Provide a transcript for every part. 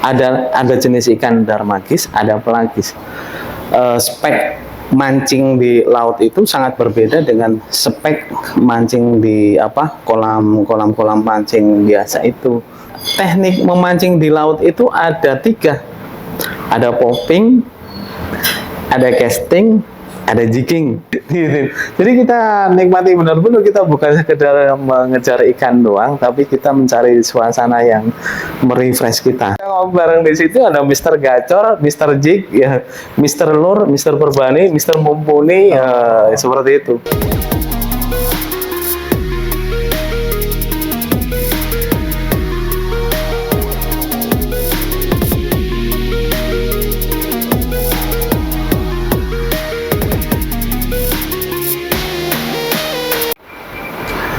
Ada jenis ikan darmagis, ada pelagis. Spek mancing di laut itu sangat berbeda dengan spek mancing di kolam pancing biasa itu. Teknik memancing di laut itu ada 3, ada popping, ada casting, ada jigging. Jadi kita nikmati benar-benar, kita bukan sekedar mengejar ikan doang, tapi kita mencari suasana yang merefresh kita. Bareng di situ ada Mr. Gacor, Mr. Jig, ya, Mr. Lur, Mr. Perbani, Mr. Mumpuni, ya, seperti itu.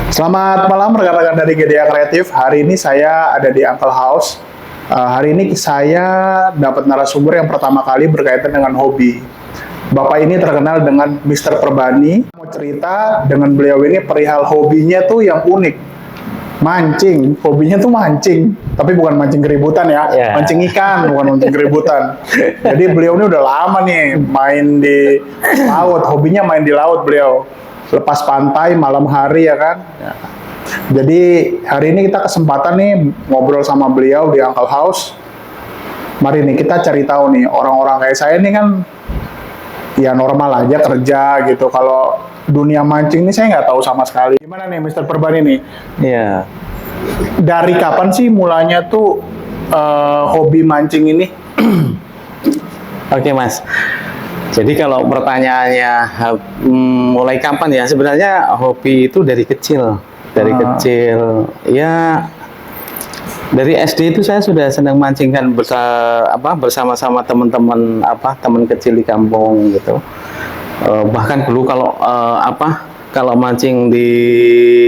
Selamat malam rekan-rekan dari GDA Kreatif. Hari ini saya ada di Uncle House. Hari ini saya dapat narasumber yang pertama kali berkaitan dengan hobi. Bapak ini terkenal dengan Mr. Perbani. Mau cerita dengan beliau ini perihal hobinya tuh yang unik. Mancing, hobinya tuh mancing. Tapi bukan mancing keributan ya, mancing ikan, bukan mancing keributan. Jadi beliau ini udah lama nih main di laut, hobinya main di laut beliau. Lepas pantai malam hari ya kan. Jadi hari ini kita kesempatan nih ngobrol sama beliau di Uncle House. Mari nih kita cari tahu nih, orang-orang kayak saya nih kan ya normal aja kerja gitu. Kalau dunia mancing ini saya nggak tahu sama sekali. Gimana nih Mr. Perbani nih? Iya. Dari kapan sih mulanya tuh hobi mancing ini? Oke Mas. Jadi kalau pertanyaannya mulai kapan ya, sebenarnya hobi itu dari kecil. Ya dari SD itu saya sudah senang mancing kan, bersama-sama teman-teman teman kecil di kampung gitu. Bahkan dulu kalau mancing di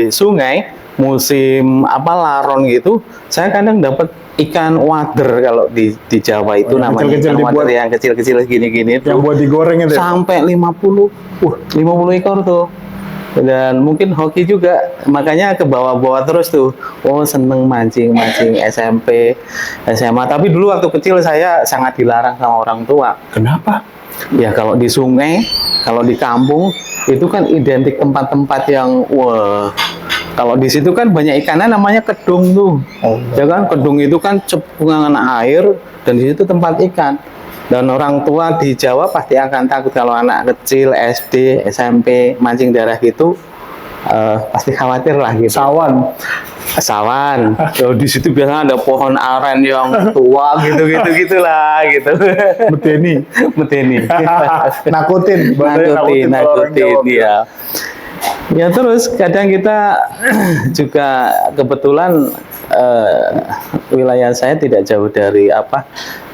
sungai musim laron gitu, saya kadang dapat ikan wader. Kalau di Jawa itu namanya ikan wader yang kecil-kecil gini-gini yang buat digoreng itu sampai 50 ekor tuh. Dan mungkin hoki juga, makanya ke bawah-bawah terus tuh. Oh, seneng mancing SMP, SMA. Tapi dulu waktu kecil saya sangat dilarang sama orang tua. Kenapa? Ya kalau di sungai, kalau di kampung itu kan identik tempat-tempat yang kalau di situ kan banyak ikannya namanya kedung tuh. Ya kan, kedung itu kan cepungan air dan di situ tempat ikan. Dan orang tua di Jawa pasti akan takut kalau anak kecil SD, SMP mancing daerah gitu, pasti khawatir lah gitu. Sawan. Di situ biasanya ada pohon aren yang tua gitulah gitu. Meteni. Nakutin ya. Ya terus kadang kita juga kebetulan wilayah saya tidak jauh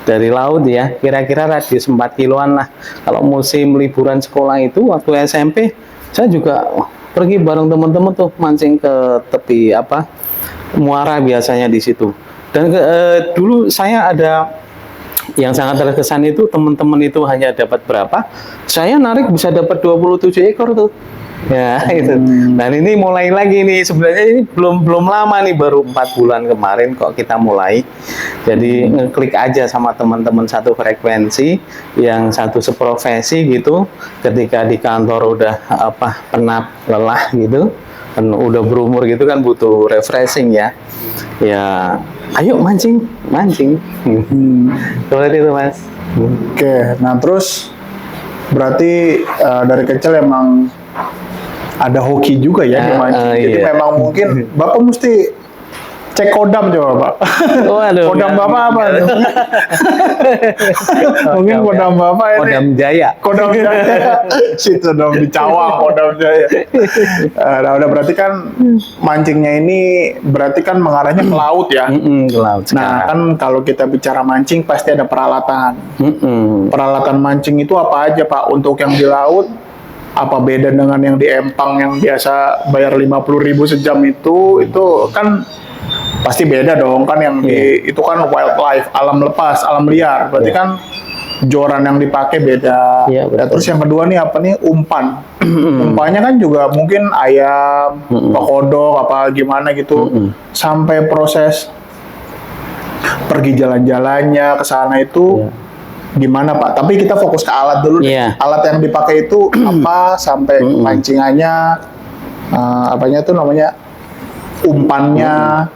dari laut ya, kira-kira radius 4 kiloan lah. Kalau musim liburan sekolah itu waktu SMP saya juga pergi bareng teman-teman tuh mancing ke tepi muara biasanya di situ. Dan dulu saya ada yang sangat terkesan itu, teman-teman itu hanya dapat berapa, saya narik bisa dapat 27 ekor tuh. Ya itu. Dan ini mulai lagi nih, sebenarnya ini belum lama nih, baru 4 bulan kemarin kok kita mulai. Jadi ngeklik aja sama teman-teman satu frekuensi, yang satu seprofesi gitu. Ketika di kantor udah penat, lelah gitu, udah berumur gitu kan, butuh refreshing ya. Ya ayo mancing. Seperti itu Mas. Oke, nah terus berarti dari kecil emang ada hoki juga ya di mancing. Jadi memang mungkin Bapak mesti cek kodam coba Pak. Kodam Bapak apa? Mungkin kodam Bapak ini. Kodam Jaya. Situ dong di Cawang, Kodam Jaya. Nah, udah berarti kan mancingnya ini berarti kan mengarahnya ke laut ya. Ke laut. Nah kan kalau kita bicara mancing pasti ada peralatan. Peralatan mancing itu apa aja Pak? Untuk yang di laut, apa beda dengan yang di empang yang biasa bayar 50.000 sejam itu kan pasti beda dong kan, yang itu kan wildlife, alam lepas, alam liar. Berarti kan joran yang dipakai beda. Terus yang kedua nih apa nih, umpan. Umpannya kan juga mungkin ayam, kodok apa gimana gitu. Sampai proses pergi jalan-jalannya ke sana itu gimana Pak? Tapi kita fokus ke alat dulu. Iya. Alat yang dipakai itu apa sampai pancingannya, apanya tuh namanya, umpannya,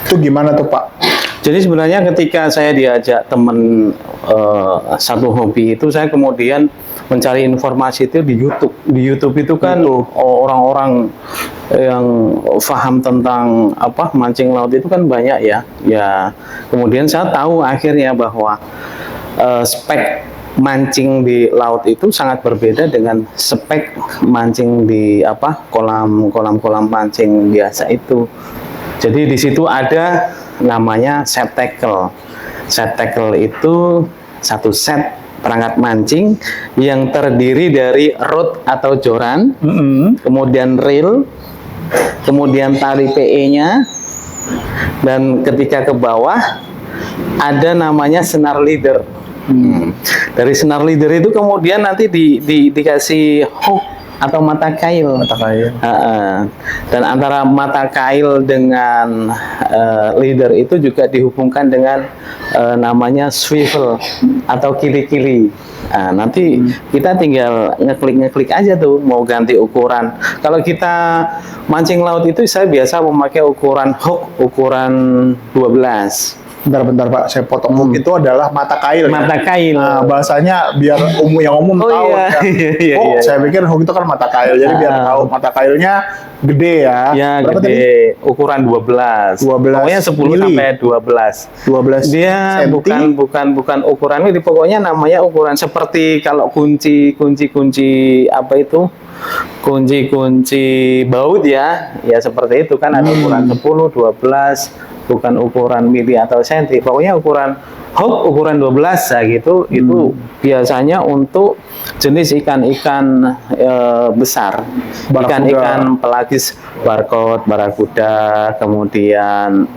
itu gimana tuh Pak? Jadi sebenarnya ketika saya diajak teman satu hobi itu, saya kemudian mencari informasi itu di YouTube. Di YouTube itu kan orang-orang yang paham tentang apa mancing laut itu kan banyak ya. Ya, kemudian saya tahu akhirnya bahwa spek mancing di laut itu sangat berbeda dengan spek mancing di apa kolam mancing biasa itu. Jadi di situ ada namanya set tackle. Set tackle itu satu set perangkat mancing yang terdiri dari rod atau joran, kemudian reel, kemudian tali PE-nya, dan ketika ke bawah ada namanya senar leader. Dari senar leader itu kemudian nanti dikasih hook atau mata kail. Dan antara mata kail dengan leader itu juga dihubungkan dengan namanya swivel atau kili-kili. Nah, nanti kita tinggal ngeklik aja tuh mau ganti ukuran. Kalau kita mancing laut itu saya biasa memakai ukuran hook ukuran 12. Bentar Pak, saya potong. Hook itu adalah mata kail. Mata kail. Nah, bahasanya biar yang umum tahu. Iya. Ya. Iya. Saya pikir hook itu kan mata kail. Jadi biar tahu mata kailnya gede ya. Ya, berapa gede. Tadi? Ukuran 12. Pokoknya 10 sampai 12. 12. Dia bukan ukuran ini, pokoknya namanya ukuran seperti kalau kunci apa itu? Kunci baut ya. Ya seperti itu kan ada ukuran 10, 12. Bukan ukuran mili atau senti, pokoknya ukuran hook ukuran 12 nah gitu. Itu biasanya untuk jenis ikan-ikan besar, ikan-ikan pelagis, barcode, barakuda, kemudian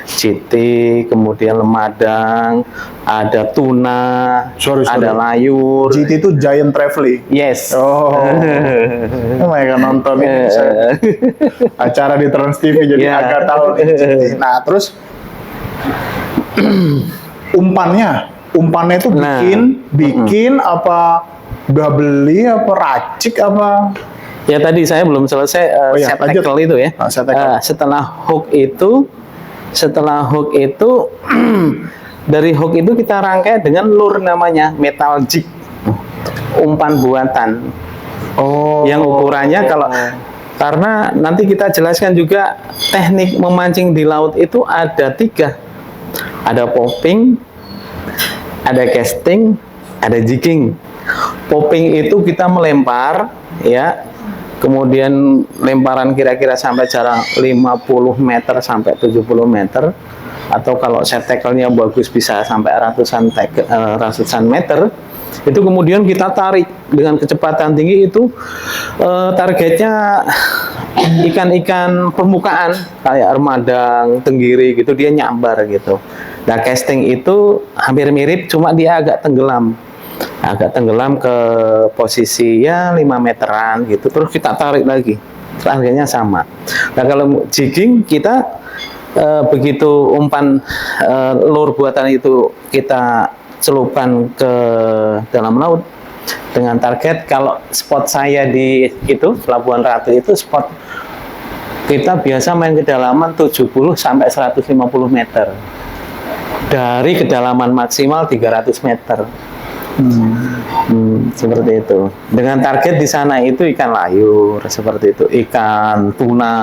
citi, kemudian lemadang, ada tuna, ada layur. GT itu giant trevally. Yes. Oh, mereka nonton ini acara di Trans TV jadi agak tahu nih GT. Nah terus umpannya itu bikin apa udah beli apa racik apa? Ya tadi saya belum selesai set tackle itu ya. Setelah hook itu dari hook itu kita rangkai dengan lure namanya metal jig, umpan buatan. Yang ukurannya karena nanti kita jelaskan juga teknik memancing di laut itu ada 3. Ada popping, ada casting, ada jigging. Popping itu kita melempar ya, kemudian lemparan kira-kira sampai jarak 50 meter sampai 70 meter, atau kalau set tackle-nya bagus bisa sampai ratusan meter. Itu kemudian kita tarik dengan kecepatan tinggi. Itu targetnya ikan-ikan permukaan kayak armadang, tenggiri gitu, dia nyambar gitu. Nah, casting itu hampir mirip, cuma dia agak tenggelam ke posisi ya 5 meteran gitu. Terus kita tarik lagi, targetnya sama. Nah, kalau jigging kita begitu umpan lure buatan itu kita celupkan ke dalam laut dengan target, kalau spot saya di itu Pelabuhan Ratu itu spot kita biasa main kedalaman 70 sampai 150 meter dari kedalaman maksimal 300 meter. Seperti itu. Dengan target di sana itu ikan layur seperti itu, ikan tuna,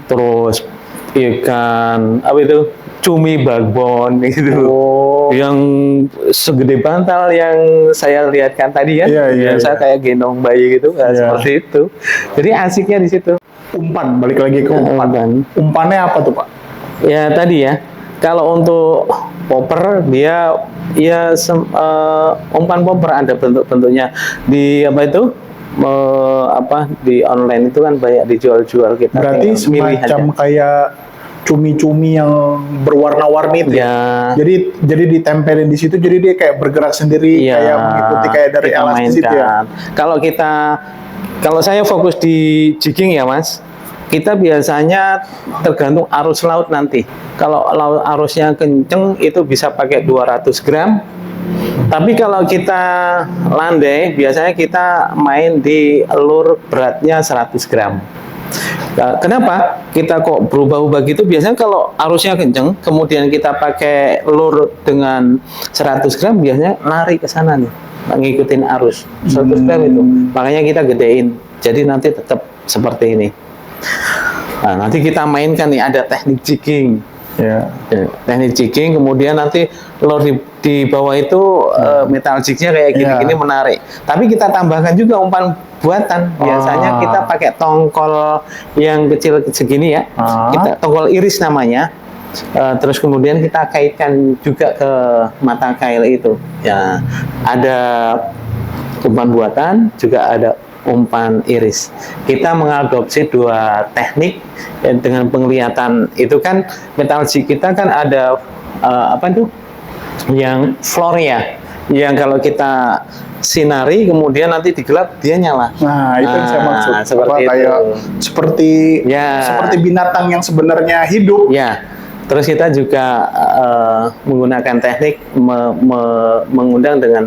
terus ikan apa itu cumi bagbon gitu, yang segede bantal yang saya lihatkan tadi ya, saya kayak gendong bayi gitu, seperti itu. Jadi asiknya di situ. Balik lagi ke umpan. Umpannya apa tuh Pak? Ya tadi ya, kalau untuk popper dia ya umpan popper ada bentuk-bentuknya di apa itu di online itu kan banyak dijual-jual, kita berarti semacam kayak cumi-cumi yang berwarna-warni itu ya. Jadi ditempelin di situ, jadi dia kayak bergerak sendiri, kayak mengikuti kayak dari alat di situ ya. Kalau saya fokus di jigging ya Mas. kita biasanya tergantung arus laut nanti. Kalau laut arusnya kenceng itu bisa pakai 200 gram. Tapi kalau kita landai, biasanya kita main di lure beratnya 100 gram. Nah, kenapa kita kok berubah-ubah gitu? Biasanya kalau arusnya kenceng, kemudian kita pakai lure dengan 100 gram, biasanya lari ke sana nih, ngikutin arus 100 gram itu. Makanya kita gedein. Jadi nanti tetap seperti ini. Nah, nanti kita mainkan nih, ada teknik jigging. Ya. Teknik jigging, kemudian nanti lure di bawah itu metal jignya kayak gini-gini menarik. Tapi kita tambahkan juga umpan buatan. Biasanya kita pakai tongkol yang kecil segini ya. Kita tongkol iris namanya. Terus kemudian kita kaitkan juga ke mata kail itu. Ya, ada umpan buatan, juga ada umpan iris. Kita mengadopsi dua teknik dengan penglihatan itu kan metal jig kita kan ada apa itu yang floria, yang kalau kita sinari kemudian nanti digelap dia nyala. Nah, itu yang saya maksud. Seperti itu. Kayak seperti binatang yang sebenarnya hidup. Ya. Terus kita juga menggunakan teknik mengundang dengan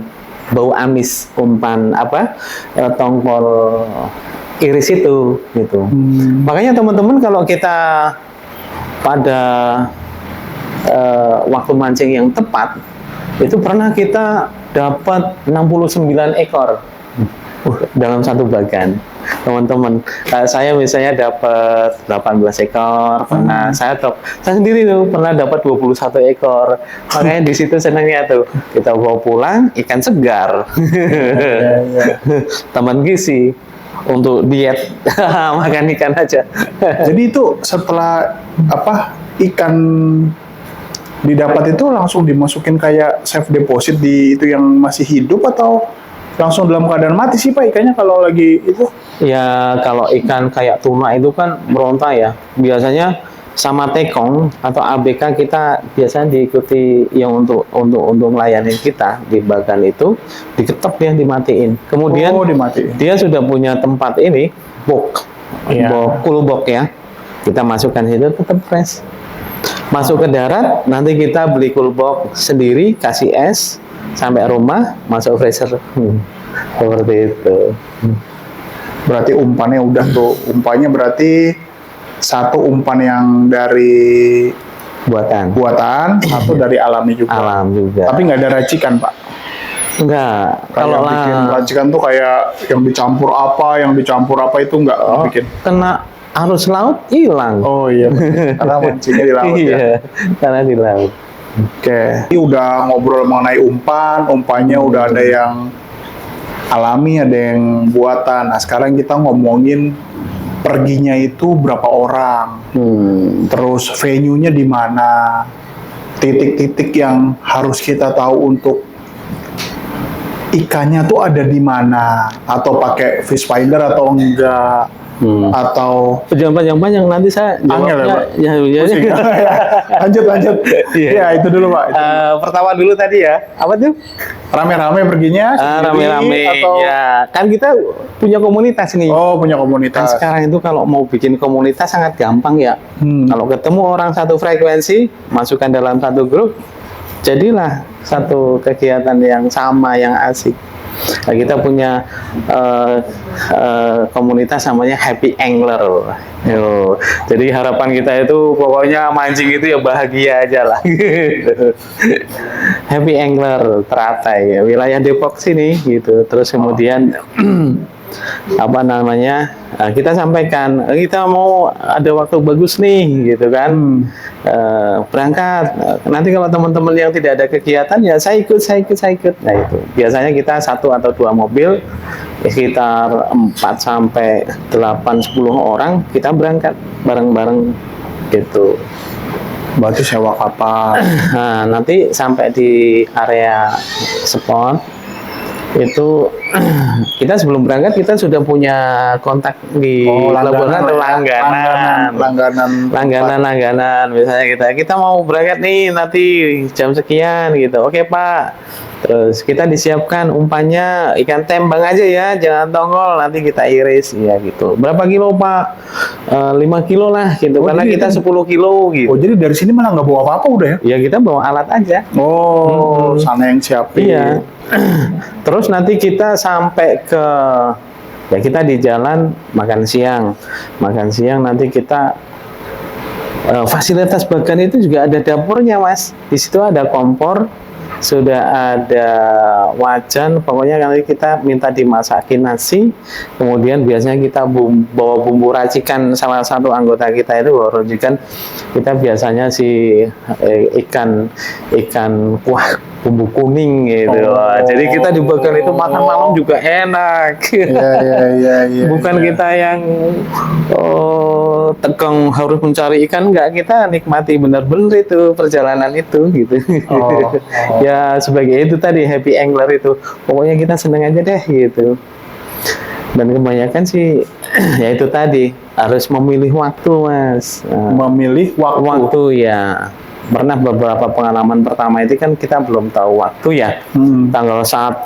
bau amis umpan tongkol iris itu gitu. Makanya teman-teman kalau kita pada waktu mancing yang tepat itu pernah kita dapat 69 ekor dalam satu bagan. Teman-teman, saya misalnya dapat 18 ekor, pernah saya sendiri tuh pernah dapat 21 ekor. Makanya di situ senangnya tuh kita bawa pulang ikan segar, teman gizi untuk diet makan ikan aja. Jadi itu setelah ikan didapat itu langsung dimasukin kayak safe deposit di itu yang masih hidup atau langsung dalam keadaan mati sih Pak ikannya kalau lagi itu? Ya kalau ikan kayak tuna itu kan meronta ya. Biasanya sama tekong atau ABK kita biasanya diikuti yang untuk melayani kita di bagan itu diketok dia dimatiin. Kemudian dimatiin. Dia sudah punya tempat ini box, cool box ya. Kita masukkan situ tetap fresh. Masuk ke darat nanti kita beli cool box sendiri, kasih es. Sampai rumah masuk freezer seperti itu. Berarti umpannya udah tuh, umpannya berarti satu umpan yang dari buatan, satu dari alami juga. Alam juga. Tapi nggak ada racikan Pak. Enggak. Kalau bikin racikan tuh kayak yang dicampur apa itu nggak bikin. Kena arus laut hilang. Oh iya. Karena mancingnya di laut iya, karena di laut. Oke, ini udah ngobrol mengenai umpannya udah ada yang alami, ada yang buatan. Nah, sekarang kita ngomongin perginya itu berapa orang, terus venue-nya di mana, titik-titik yang harus kita tahu untuk ikannya tuh ada di mana, atau pakai fish finder atau enggak. Atau panjang-panjang nanti saya jawabnya ya. lanjut ya itu dulu Pak. Pertama dulu tadi ya apa tuh rame-rame perginya rame-rame atau... ya kan kita punya komunitas nih. Oh punya komunitas. Kan sekarang itu kalau mau bikin komunitas sangat gampang ya. Kalau ketemu orang satu frekuensi masukkan dalam satu grup jadilah satu kegiatan yang sama yang asik. Nah, kita punya komunitas namanya Happy Angler. Jadi harapan kita itu pokoknya mancing itu ya bahagia aja lah. Happy Angler Teratai, wilayah Depok sini gitu. Terus kemudian kita sampaikan kita mau ada waktu bagus nih gitu kan. Berangkat nanti kalau teman-teman yang tidak ada kegiatan ya saya ikut. Nah itu biasanya kita 1 atau 2 mobil sekitar 4 sampai 8-10 orang kita berangkat bareng-bareng gitu. Berarti sewa kapal. Nah nanti sampai di area spot itu kita sebelum berangkat kita sudah punya kontak di langganan. Misalnya kita mau berangkat nih nanti jam sekian gitu. Oke Pak. Terus kita disiapkan umpannya ikan tembang aja ya, jangan tongkol, nanti kita iris ya gitu. Berapa kilo Pak? 5 kilo lah gitu, karena kita 10 kilo gitu. Oh jadi dari sini malah nggak bawa apa-apa udah ya? Ya kita bawa alat aja. Oh, sana yang siapin. Iya. Terus nanti kita sampai ke, ya kita di jalan makan siang. Makan siang nanti kita fasilitas Bagan itu juga ada dapurnya Mas. Di situ ada kompor, sudah ada wajan, pokoknya nanti kita minta dimasakin nasi, kemudian biasanya kita bawa bumbu racikan, salah satu anggota kita itu bawa racikan, kita biasanya si ikan kuah bumbu kuning gitu. Jadi kita di Bagan itu makan malam juga enak. Iya. Bukan kita yang tegang harus mencari ikan, enggak, kita nikmati benar-benar itu perjalanan itu gitu. Ya sebagai itu tadi happy angler itu, pokoknya kita seneng aja deh gitu. Dan kebanyakan sih ya itu tadi harus memilih waktu Mas. Memilih waktu ya. Pernah beberapa pengalaman pertama itu kan kita belum tahu waktu ya. Tanggal 1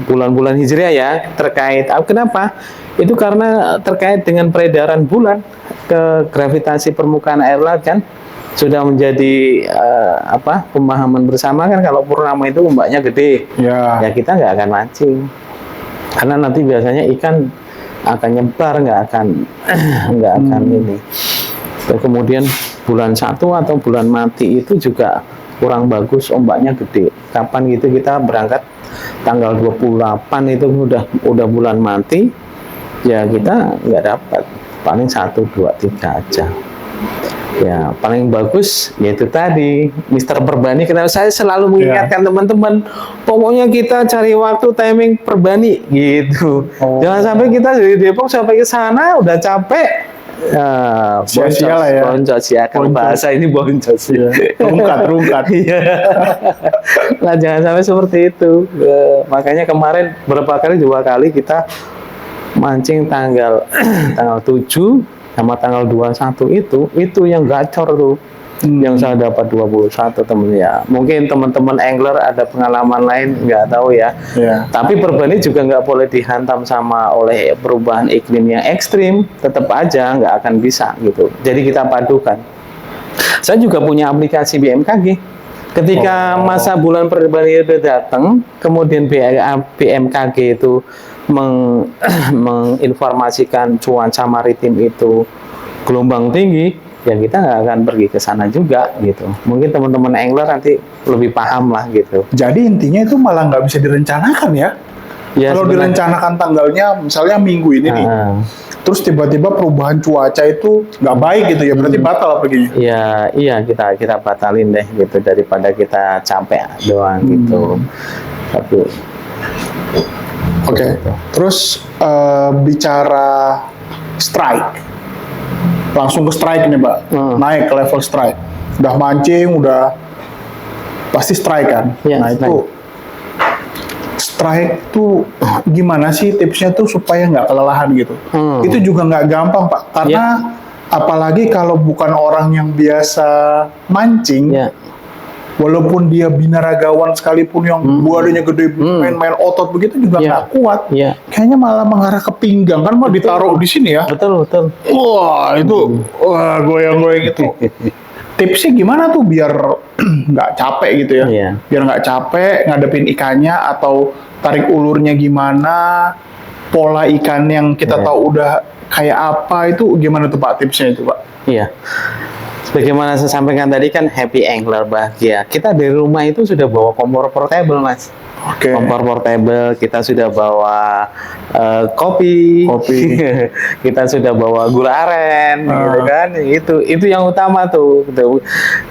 bulan-bulan Hijriah ya, terkait kenapa? Itu karena terkait dengan peredaran bulan ke gravitasi permukaan air laut kan. Sudah menjadi pemahaman bersama kan, kalau purnama itu ombaknya gede, ya kita nggak akan mancing karena nanti biasanya ikan akan nyebar, nggak akan ini. Dan kemudian bulan 1 atau bulan mati itu juga kurang bagus, ombaknya gede. Kapan gitu kita berangkat tanggal 28 itu udah bulan mati, ya kita nggak dapat, paling 1, 2, 3 aja. Ya paling bagus yaitu tadi Mister Perbani. Kenapa saya selalu mengingatkan teman-teman, pokoknya kita cari waktu timing Perbani gitu. Jangan sampai kita dari Depok sampai ke sana udah capek, boncos ya, kalau bahasa ini boncos ya. Rungkat. Nah jangan sampai seperti itu. Makanya kemarin 2 kali kita mancing tanggal 7 sama tanggal 21 itu yang gacor tuh. Yang saya dapat 21 temen ya. Mungkin teman-teman angler ada pengalaman lain, nggak tahu ya. Tapi Perbani juga nggak boleh dihantam oleh perubahan iklim yang ekstrim, tetap aja nggak akan bisa gitu. Jadi kita padukan. Saya juga punya aplikasi BMKG. Ketika masa bulan Perbani itu datang, kemudian BMKG itu menginformasikan cuaca maritim itu gelombang tinggi, ya kita nggak akan pergi ke sana juga gitu. Mungkin teman-teman angler nanti lebih paham lah gitu. Jadi intinya itu malah nggak bisa direncanakan ya? Kalau direncanakan tanggalnya misalnya minggu ini nih, terus tiba-tiba perubahan cuaca itu nggak baik gitu ya, berarti batal perginya? Iya kita batalin deh gitu, daripada kita capek doang gitu. Tapi terus bicara strike, langsung ke strike nih Pak, naik ke level strike, udah mancing, udah pasti strike kan? Nah itu strike tuh gimana sih tipsnya tuh supaya nggak kelelahan gitu? Itu juga nggak gampang Pak, karena apalagi kalau bukan orang yang biasa mancing, walaupun dia binaragawan sekalipun yang buahnya gede, main-main otot begitu juga nggak kuat. Kayaknya malah mengarah ke pinggang kan, malah ditaruh di sini ya. Betul. Wah itu, goyang-goyang itu. Tipsnya gimana tuh biar nggak capek gitu ya? Biar nggak capek ngadepin ikannya, atau tarik ulurnya gimana, pola ikan yang kita tahu udah kayak apa, itu gimana tuh Pak tipsnya itu Pak? Iya. Sebagaimana saya sampaikan tadi kan happy angler bahagia. Kita dari rumah itu sudah bawa kompor portable Mas. Kompor portable, kita sudah bawa kopi. Kita sudah bawa gula aren, gitu kan? Itu yang utama tuh.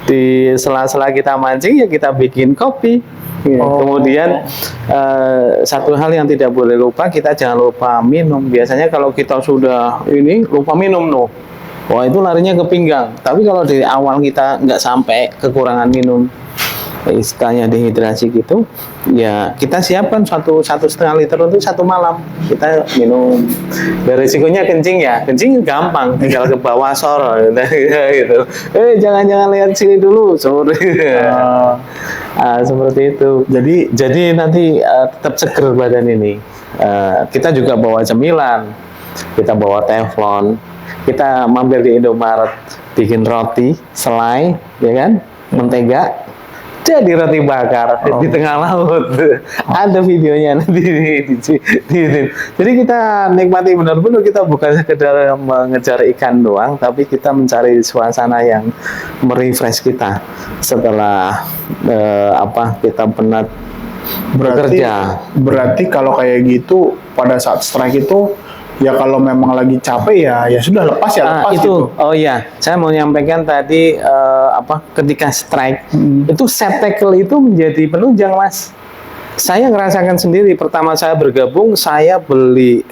Di sela-sela kita mancing ya kita bikin kopi. Kemudian satu hal yang tidak boleh lupa, kita jangan lupa minum. Biasanya kalau kita sudah lupa minum wah itu larinya ke pinggang. Tapi kalau dari awal kita nggak sampai kekurangan minum, istilahnya dehidrasi gitu, ya kita siapkan 1,5 liter untuk 1 malam. Kita minum. Dan risikonya kencing ya, kencing gampang, tinggal ke bawah sor gitu. Jangan lihat sini dulu, sore. Seperti itu. Jadi nanti tetap seger badan ini. Kita juga bawa cemilan, kita bawa teflon, kita mampir di Indomaret, bikin roti, selai, ya kan, mentega, jadi roti bakar di tengah laut. Ada videonya nanti Jadi kita nikmati benar-benar, kita bukan sekedar mengejar ikan doang, tapi kita mencari suasana yang merefresh kita setelah kita penat bekerja. Berarti kalau kayak gitu pada saat strike itu, ya kalau memang lagi capek ya sudah lepas lepas itu gitu. Oh iya, saya mau nyampaikan tadi ketika strike itu set tackle itu menjadi penunjang, Mas. Saya ngerasakan sendiri, pertama saya bergabung, saya beli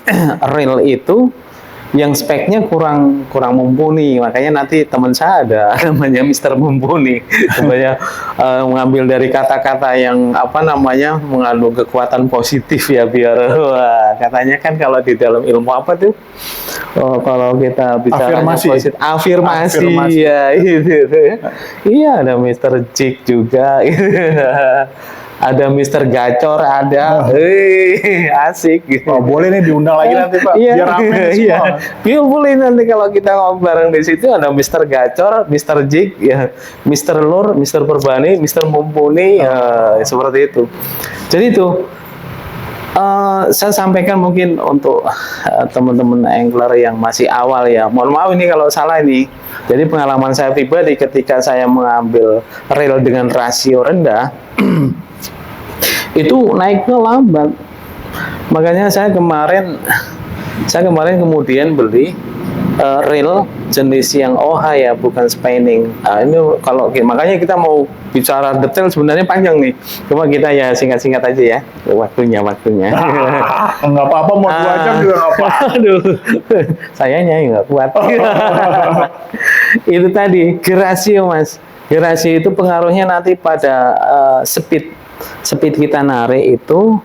reel itu yang speknya kurang mumpuni, makanya nanti teman saya ada namanya Mister Mumpuni, sebenarnya mengambil dari kata-kata yang mengandung kekuatan positif ya, biar katanya kan kalau di dalam ilmu apa tuh, kalau kita bicara afirmasi ya itu. Iya, ada Mister Jig juga. Ada Mister Gacor, ada, asik gitu. Boleh nih diundang lagi nanti Pak, biar rame semua. Iya boleh, nanti kalau kita ngobrol bareng di situ ada Mister Gacor, Mister Jig, ya, Mister Lur, Mister Perbani, Mister Mumpuni, seperti itu. Jadi itu saya sampaikan mungkin untuk teman-teman angler yang masih awal ya. Mohon maaf ini kalau salah ini. Jadi pengalaman saya pribadi ketika saya mengambil reel dengan rasio rendah, itu naiknya lambat. Makanya saya kemarin kemudian beli reel jenis yang OH ya, bukan spinning. Ini makanya kita mau bicara detail sebenarnya panjang nih. Cuma kita ya singkat-singkat aja ya. Waktunya. Nggak apa-apa, mau 2 jam juga nggak apa-apa. Aduh, sayanya nggak kuat. Itu tadi gerasio, Mas. Gerasio itu pengaruhnya nanti pada speed kita narik itu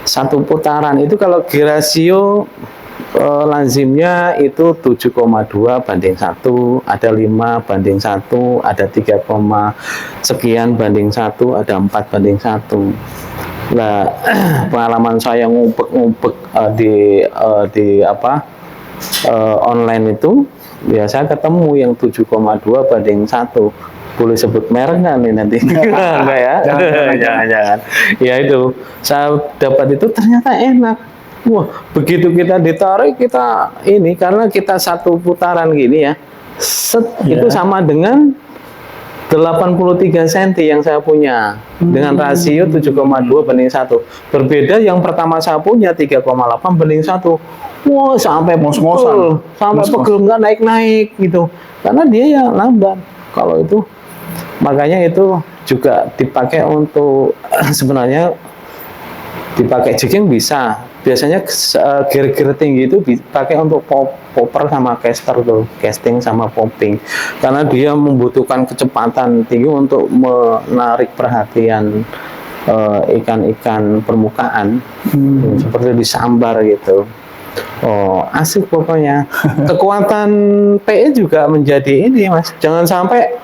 1 putaran itu, kalau gerasio lazimnya itu 7,2 banding 1, ada 5 banding 1, ada 3, sekian banding 1, ada 4 banding 1. Nah, pengalaman saya ngumpek online itu, ya saya ketemu yang 7,2 banding 1. Boleh sebut merek nggak nih nanti? Enggak ya? Jangan. Ya itu, saya dapat itu ternyata enak. Wah, begitu kita ditarik, kita ini, karena kita 1 putaran gini ya, itu sama dengan 83 cm yang saya punya, dengan rasio 7,2 banding 1. Berbeda yang pertama saya punya 3,8 banding 1. Wah, sampai pegel, nggak naik-naik gitu, karena dia ya lambat. Kalau itu, makanya itu juga dipakai untuk sebenarnya dipakai jigging bisa. Biasanya gear tinggi itu dipakai untuk popper sama caster tuh, casting sama popping, karena dia membutuhkan kecepatan tinggi untuk menarik perhatian ikan-ikan permukaan, seperti disambar gitu. Oh, asik pokoknya. Kekuatan PE juga menjadi ini, Mas. Jangan sampai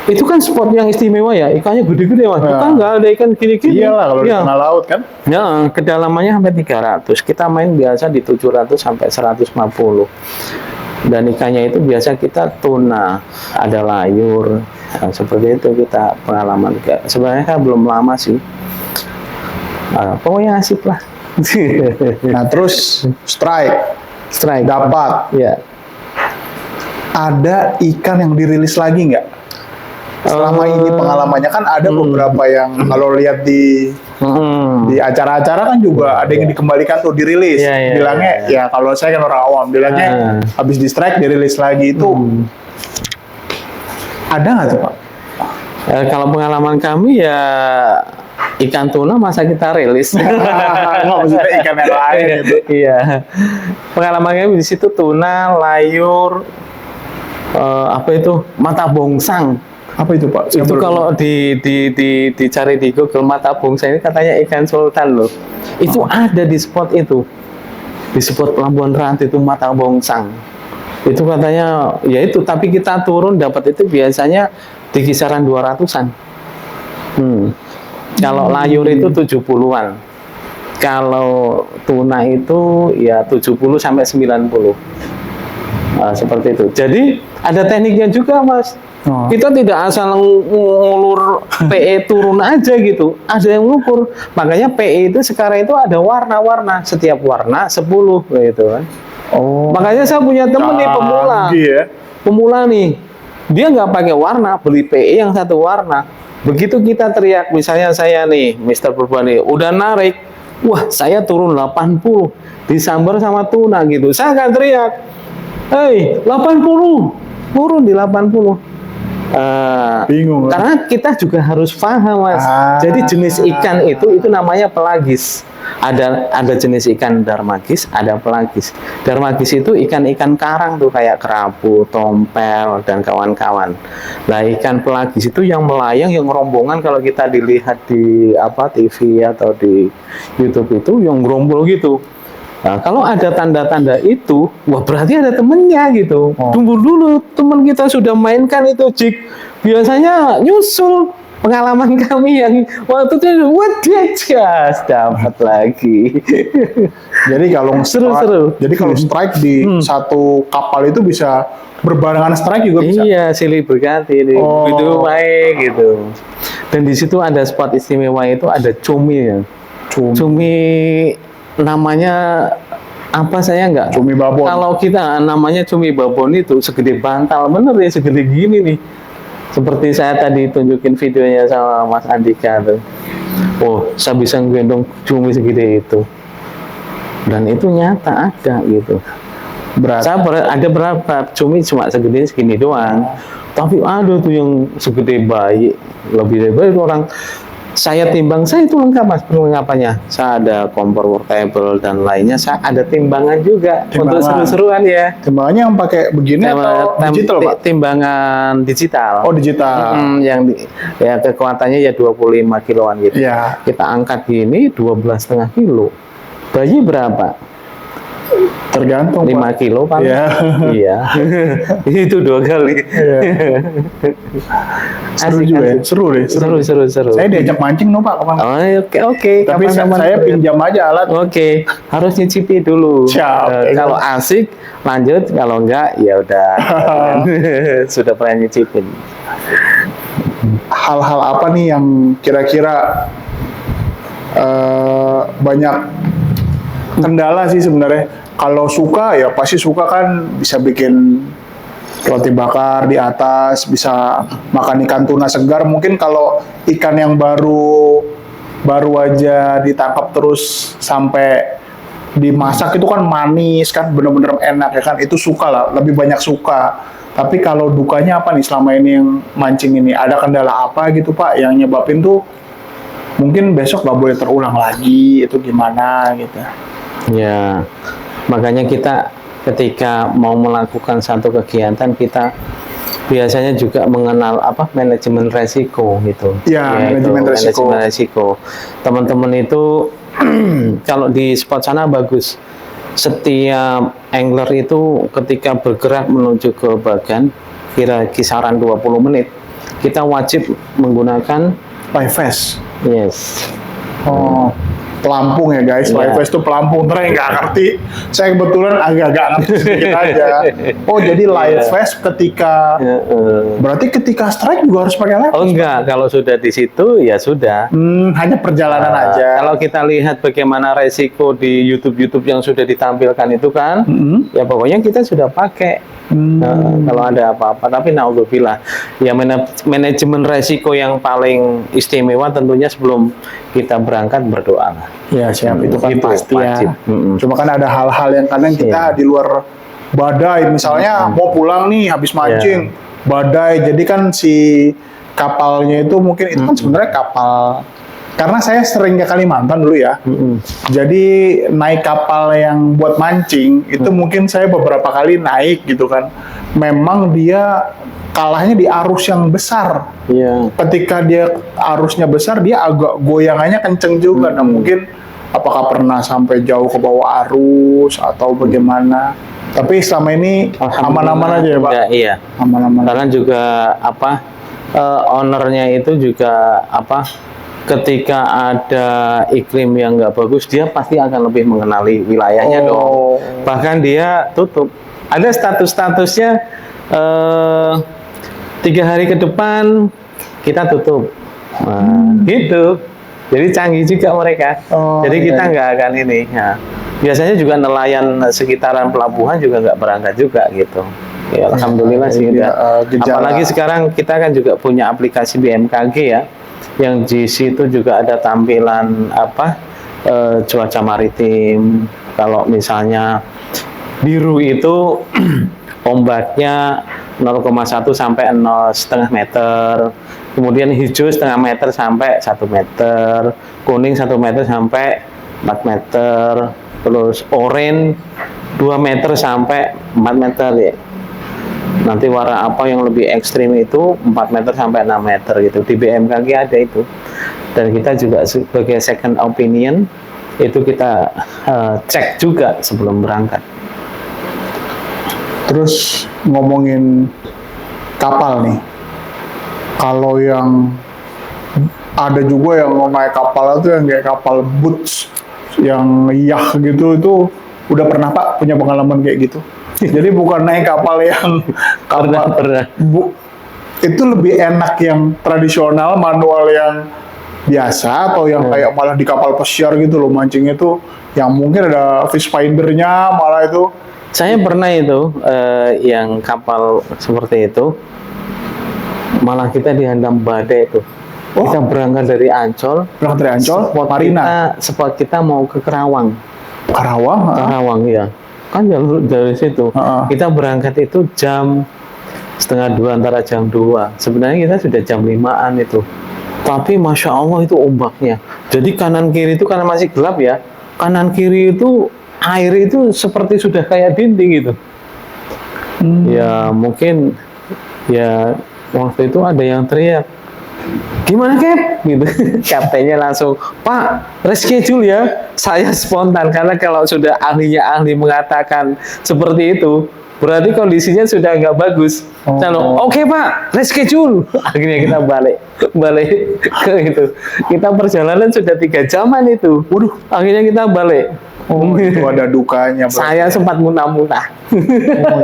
itu kan spot yang istimewa ya, ikannya gede-gede, Mas. Bukan nggak ada ikan gini-gini. Iyalah, kalau di tengah laut kan. Ya, kedalamannya sampai 300. Kita main biasa di 700 sampai 150. Dan ikannya itu biasa kita tuna, ada layur. Nah, seperti itu kita pengalaman. Sebenarnya kan belum lama sih. Pokoknya asik lah. Nah, terus strike dapat. Ya. Ada ikan yang dirilis lagi nggak? Selama ini pengalamannya kan ada beberapa yang kalau lihat di acara-acara kan juga ada yang dikembalikan tuh, dirilis. Bilangnya ya kalau saya kan orang awam, bilangnya habis di strike dirilis lagi itu. Ada nggak tuh Pak? Kalau pengalaman kami ya ikan tuna masa kita rilis. Nggak, maksudnya ikan yang lain gitu. Iya. Pengalaman kami di situ tuna, layur, mata bongsang. Apa itu Pak? Saya Itu belum- kalau dicari di Google mata bongsa ini katanya ikan sultan loh. Itu ada di spot itu. Di spot Pelabuhan Ratu itu mata bongsang. Itu katanya ya itu, tapi kita turun dapat itu biasanya di kisaran 200-an. Kalau layur itu 70-an. Kalau tuna itu ya 70 sampai 90. Nah, seperti itu. Jadi ada tekniknya juga, Mas. Oh. Kita tidak asal ngulur PE turun aja gitu. Ada yang ngukur. Makanya PE itu sekarang itu ada warna-warna. Setiap warna 10 gitu kan. Oh. Makanya saya punya temen nih pemula. Canggih ya. Pemula nih. Dia nggak pakai warna, beli PE yang satu warna. Begitu kita teriak, misalnya saya nih, Mr. Purbani, udah narik. Wah, saya turun 80. Disambar sama tuna gitu. Saya akan teriak, hei, 80. Turun di 80. Bingung. Karena kita juga harus paham, Mas. Jadi jenis ikan itu namanya pelagis. Ada jenis ikan darmagis, ada pelagis. Darmagis itu ikan-ikan karang tuh kayak kerapu, tompel dan kawan-kawan. Nah, ikan pelagis itu yang melayang, yang rombongan kalau kita dilihat di TV atau di YouTube itu yang gerombol gitu. Nah, kalau ada tanda-tanda itu, wah berarti ada temennya gitu. Tunggu dulu, teman kita sudah mainkan itu jig. Biasanya nyusul. Pengalaman kami yang waktu itu, gas dapat lagi. Jadi kalau Seru-seru. Jadi kalau strike di satu kapal itu bisa berbarengan strike juga bisa. Iya, silih berganti nih. Oh. Itu baik gitu. Dan di situ ada spot istimewa itu ada cumi ya. Cumi namanya apa saya nggak? Cumi babon. Kalau kita namanya cumi babon itu segede bantal, bener ya, segede gini nih. Seperti saya tadi tunjukin videonya sama Mas Andika tuh. Oh, saya bisa gendong cumi segede itu. Dan itu nyata ada gitu. Ada berapa cumi cuma segini doang. Tapi ada tuh yang segede bayi, lebih dari bayi orang. Saya timbang, saya itu lengkap Mas perlengkapannya. Saya ada kompor portable dan lainnya. Saya ada timbangan juga untuk seru-seruan ya. Timbangannya yang pakai begini atau digital Pak? Timbangan digital. Oh digital. Yang ya kekuatannya ya 25 kiloan gitu. Iya. Kita angkat gini 12,5 kilo. Bayi berapa? Tergantung 5 Pak. kilo paling. Iya. Iya. Itu 2 kali. Iya. Seru juga ya. Seru deh. Seru. Saya diajak mancing no Pak. Kapan? Oh, oke. Tapi saya pinjam aja alat. Oke, harus nyicipi dulu. Siap. Kalau asik lanjut, kalau enggak ya udah. Sudah pernah nyicipin. Hal-hal apa nih yang kira-kira banyak kendala sih sebenarnya. Kalau suka ya pasti suka kan, bisa bikin roti bakar di atas, bisa makan ikan tuna segar. Mungkin kalau ikan yang baru aja ditangkap terus sampai dimasak itu kan manis kan, bener-bener enak ya kan, itu suka lah, lebih banyak suka. Tapi kalau dukanya apa nih selama ini yang mancing ini? Ada kendala apa gitu Pak yang nyebabin tuh mungkin besok nggak boleh terulang lagi, itu gimana gitu? Ya, makanya kita ketika mau melakukan satu kegiatan, kita biasanya juga mengenal manajemen resiko gitu. Ya, manajemen resiko. Teman-teman itu kalau di spot sana bagus. Setiap angler itu ketika bergerak menuju ke bagan, kira kisaran 20 menit, kita wajib menggunakan live vest. Yes. Oh, pelampung ya guys. Ya. Live vest itu pelampung. Ternyata nggak ngerti. Saya kebetulan agak-agak ngerti sedikit aja. Oh, jadi live vest ketika berarti ketika strike juga harus pakai live vest? Oh enggak, kalau sudah di situ ya sudah. Hanya perjalanan aja. Kalau kita lihat bagaimana resiko di YouTube yang sudah ditampilkan itu kan, ya pokoknya kita sudah pakai. Kalau ada apa-apa, tapi naudzubillah, ya manajemen resiko yang paling istimewa tentunya sebelum kita berangkat berdoa. Ya siap, itu kan Itu pasti wajib. ya. Cuma kan ada hal-hal yang kadang kita di luar badai, misalnya mau pulang nih habis mancing, badai, jadi kan si kapalnya itu mungkin itu kan sebenarnya kapal karena saya sering ke Kalimantan dulu ya. Jadi naik kapal yang buat mancing itu mungkin saya beberapa kali naik gitu kan. Memang dia kalahnya di arus yang besar. Iya. Ketika dia arusnya besar, dia agak goyangannya kenceng juga. Nah mungkin apakah pernah sampai jauh ke bawah arus atau bagaimana? Tapi selama ini aman-aman aja ya Pak. Enggak, iya. Aman-aman. Karena juga apa ownernya itu juga apa ketika ada iklim yang nggak bagus dia pasti akan lebih mengenali wilayahnya dong. Bahkan dia tutup. Ada statusnya 3 hari ke depan kita tutup. Nah, gitu. Jadi canggih juga mereka. Jadi kita nggak akan ini. Ya. Biasanya juga nelayan sekitaran pelabuhan juga nggak berangkat juga gitu. Ya, alhamdulillah sih. Apalagi sekarang kita kan juga punya aplikasi BMKG ya, yang di situ juga ada tampilan apa cuaca maritim. Kalau misalnya biru itu ombaknya 0,1 sampai 0,5 meter, kemudian hijau 0,5 meter sampai 1 meter, kuning 1 meter sampai 4 meter, terus oranye 2 meter sampai 4 meter ya. Nanti warna apa yang lebih ekstrim itu 4 meter sampai 6 meter gitu. Di BMKG ada itu. Dan kita juga sebagai second opinion itu kita cek juga sebelum berangkat. Terus ngomongin kapal nih. Kalau yang ada juga yang mau naik kapal itu yang kayak kapal boots yang yacht gitu, itu udah pernah Pak punya pengalaman kayak gitu? Jadi bukan naik kapal yang Pernah. Itu lebih enak yang tradisional manual yang biasa atau yang kayak malah di kapal pesiar gitu loh, mancingnya tuh yang mungkin ada fish findernya malah itu. Saya pernah itu yang kapal seperti itu, malah kita dihantam badai itu. Kita berangkat dari Ancol. Spot kita mau ke Karawang. Karawang ya. Kan jalur dari situ. Kita berangkat itu jam 1:30 antara jam 2. Sebenarnya kita sudah jam 5-an itu. Tapi Masya Allah itu ombaknya. Jadi kanan kiri itu karena masih gelap ya. Kanan kiri itu air itu seperti sudah kayak dinding gitu. Ya mungkin ya waktu itu ada yang teriak, "Gimana Cap?" gitu. Kaptennya langsung, "Pak, reschedule ya." Saya spontan karena kalau sudah ahli mengatakan seperti itu, berarti kondisinya sudah nggak bagus. Oke Pak, reschedule. Akhirnya kita balik ke itu. Kita perjalanan sudah 3 jaman itu. Waduh, akhirnya kita balik. Itu ada dukanya berarti. Saya sempat muntah-muntah.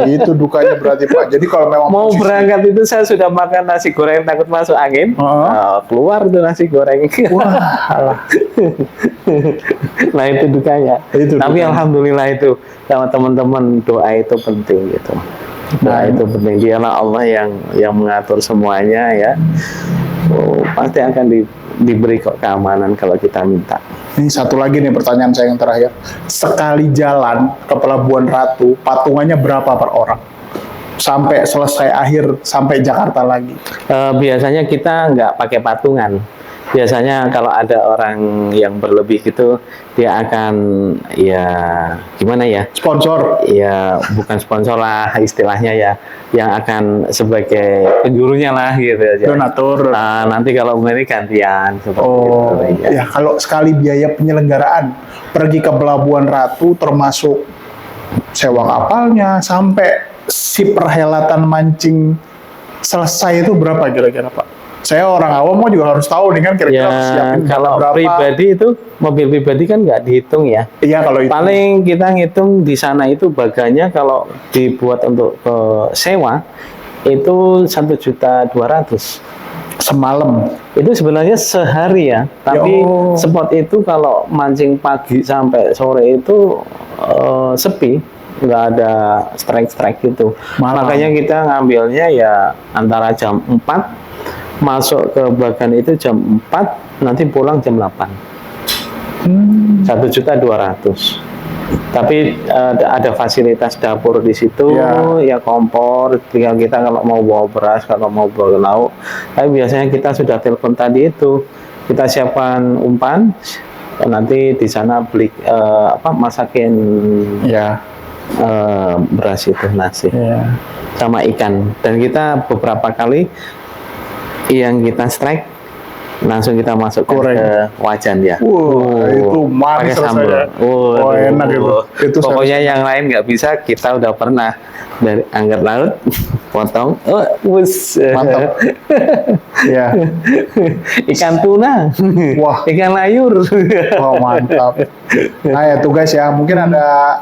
Itu dukanya berarti Pak. Jadi kalau memang mau berangkat itu saya sudah makan nasi goreng takut masuk angin. Keluar tuh nasi goreng. Wah. Nah itu dukanya. Tapi alhamdulillah itu sama teman-teman, doa itu penting gitu. Doa itu penting. Dialah Allah yang mengatur semuanya ya. Pasti akan diberi kok keamanan kalau kita minta. Ini satu lagi nih pertanyaan saya yang terakhir. Sekali jalan ke Pelabuhan Ratu, patungannya berapa per orang? Sampai selesai akhir, sampai Jakarta lagi. Biasanya kita nggak pakai patungan. Biasanya kalau ada orang yang berlebih gitu, dia akan ya gimana ya? Sponsor? Ya bukan sponsor lah istilahnya ya, yang akan sebagai penjurunya lah gitu aja. Donatur. Nah, nanti kalau ini gantian seperti itu. Ya kalau sekali biaya penyelenggaraan pergi ke Pelabuhan Ratu termasuk sewa kapalnya sampai si perhelatan mancing selesai itu berapa kira-kira Pak? Saya orang awam juga harus tahu nih kan kira-kira siapin kalau berapa. Pribadi itu mobil pribadi kan nggak dihitung ya. Iya kalau itu. Paling kita ngitung di sana itu baganya kalau dibuat untuk sewa itu 1.200.000 semalam. Itu sebenarnya sehari ya. Tapi spot itu kalau mancing pagi sampai sore itu sepi, nggak ada strike gitu. Makanya kita ngambilnya ya antara jam 4 masuk ke bagan itu jam 4, nanti pulang jam 8. 1.200.000. Tapi ada fasilitas dapur di situ, ya kompor. Tinggal kita kalau mau bawa beras, kalau mau bawa lauk. Tapi biasanya kita sudah telepon tadi itu, kita siapkan umpan, nanti di sana beli masakin Ya. beras itu nasi Ya. sama ikan, dan kita beberapa kali yang kita strike langsung kita masukkan Goreng. ke wajan ya. Wah, itu manis pakai sambal. rasanya. Oh, enak itu. Itu Pokoknya yang lain nggak bisa, kita udah pernah dari angkat laut, potong, wus, Mantap. Ya. ikan tuna, Wah. ikan layur. Oh, mantap. Nah ya tuh guys ya, mungkin ada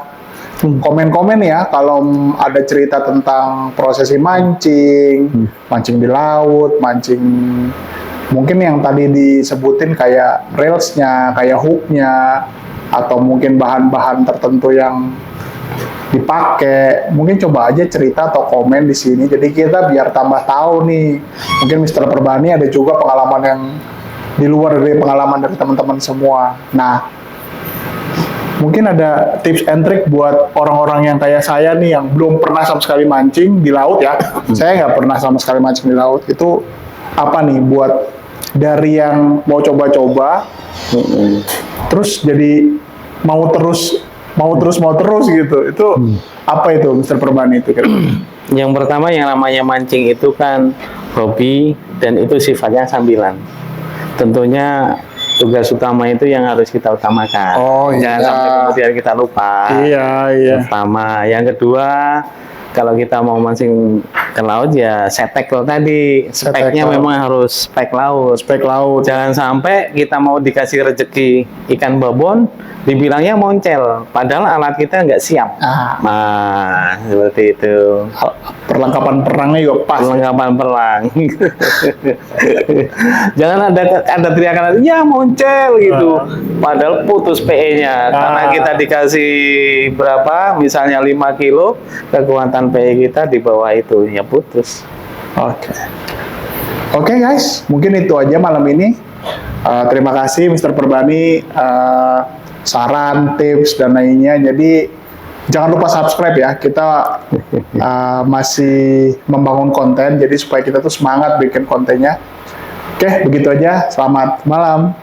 komen-komen ya kalau ada cerita tentang prosesi mancing, mancing di laut, mancing mungkin yang tadi disebutin kayak reelsnya, kayak hooknya, atau mungkin bahan-bahan tertentu yang dipakai. Mungkin coba aja cerita atau komen di sini. Jadi kita biar tambah tahu nih. Mungkin Mr. Perbani ada juga pengalaman yang di luar dari pengalaman dari teman-teman semua. Nah, mungkin ada tips and trick buat orang-orang yang kayak saya nih yang belum pernah sama sekali mancing di laut ya. Saya nggak pernah sama sekali mancing di laut. Itu apa nih buat dari yang mau coba-coba, terus jadi mau terus gitu. Itu apa itu Mr. Perbani itu? Yang pertama, yang namanya mancing itu kan hobi dan itu sifatnya sambilan. Tentunya tugas utama itu yang harus kita utamakan. Oh, Jangan iya. sampai kemudian kita lupa. Iya. Pertama, yang kedua, kalau kita mau mancing ke laut ya set tackle tadi. Speknya tackle. memang harus spek laut. Spek laut. Jangan sampai kita mau dikasih rezeki ikan babon, dibilangnya moncel, padahal alat kita nggak siap. Nah, seperti itu. Perlengkapan perangnya juga pas. Perlengkapan perang. Jangan ada teriakan, ya moncel gitu. Padahal putus PE-nya. Karena kita dikasih berapa, misalnya 5 kilo, kekuatan PE kita di bawah itu, ya putus. Oke guys, mungkin itu aja malam ini. Terima kasih Mr. Perbani, saran, tips, dan lainnya. Jadi jangan lupa subscribe ya, kita masih membangun konten, jadi supaya kita tuh semangat bikin kontennya. Oke, begitu aja. Selamat malam.